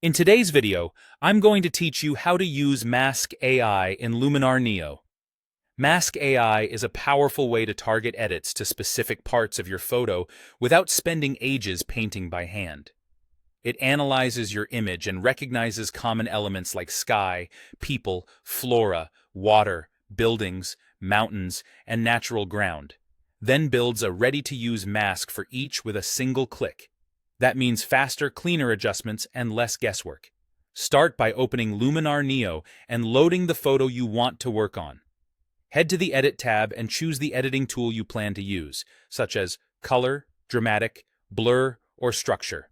In today's video, I'm going to teach you how to use Mask AI in Luminar Neo. Mask AI is a powerful way to target edits to specific parts of your photo without spending ages painting by hand. It analyzes your image and recognizes common elements like sky, people, flora, water, buildings, mountains, and natural ground, then builds a ready-to-use mask for each with a single click. That means faster, cleaner adjustments and less guesswork. Start by opening Luminar Neo and loading the photo you want to work on. Head to the Edit tab and choose the editing tool you plan to use, such as Color, Dramatic, Blur, or Structure.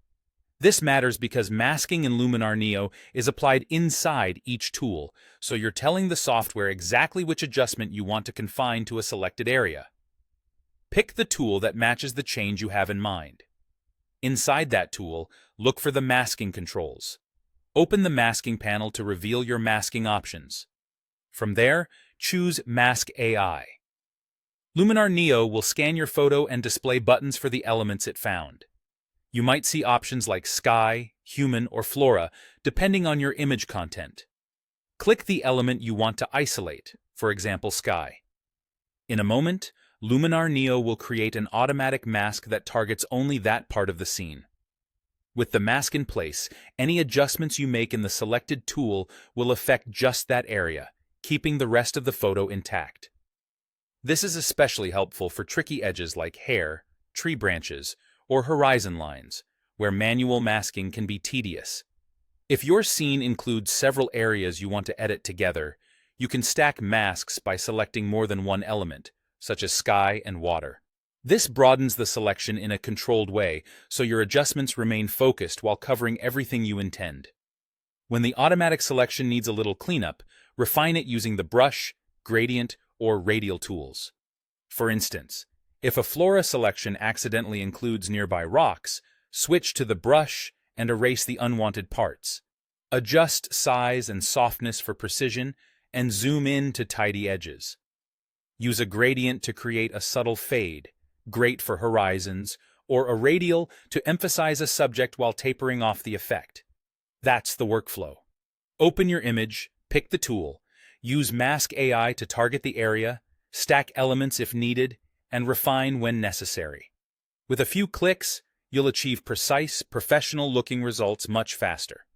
This matters because masking in Luminar Neo is applied inside each tool, so you're telling the software exactly which adjustment you want to confine to a selected area. Pick the tool that matches the change you have in mind. Inside that tool, look for the masking controls. Open the masking panel to reveal your masking options. From there, choose Mask AI. Luminar Neo will scan your photo and display buttons for the elements it found. You might see options like sky, human, or flora, depending on your image content. Click the element you want to isolate, for example, sky. In a moment, Luminar Neo will create an automatic mask that targets only that part of the scene. With the mask in place, any adjustments you make in the selected tool will affect just that area, keeping the rest of the photo intact. This is especially helpful for tricky edges like hair, tree branches, or horizon lines, where manual masking can be tedious. If your scene includes several areas you want to edit together, you can stack masks by selecting more than one element, such as sky and water. This broadens the selection in a controlled way, so your adjustments remain focused while covering everything you intend. When the automatic selection needs a little cleanup, refine it using the brush, gradient, or radial tools. For instance, if a flora selection accidentally includes nearby rocks, switch to the brush and erase the unwanted parts. Adjust size and softness for precision, and zoom in to tidy edges. Use a gradient to create a subtle fade, great for horizons, or a radial to emphasize a subject while tapering off the effect. That's the workflow. Open your image, pick the tool, use Mask AI to target the area, stack elements if needed, and refine when necessary. With a few clicks, you'll achieve precise, professional-looking results much faster.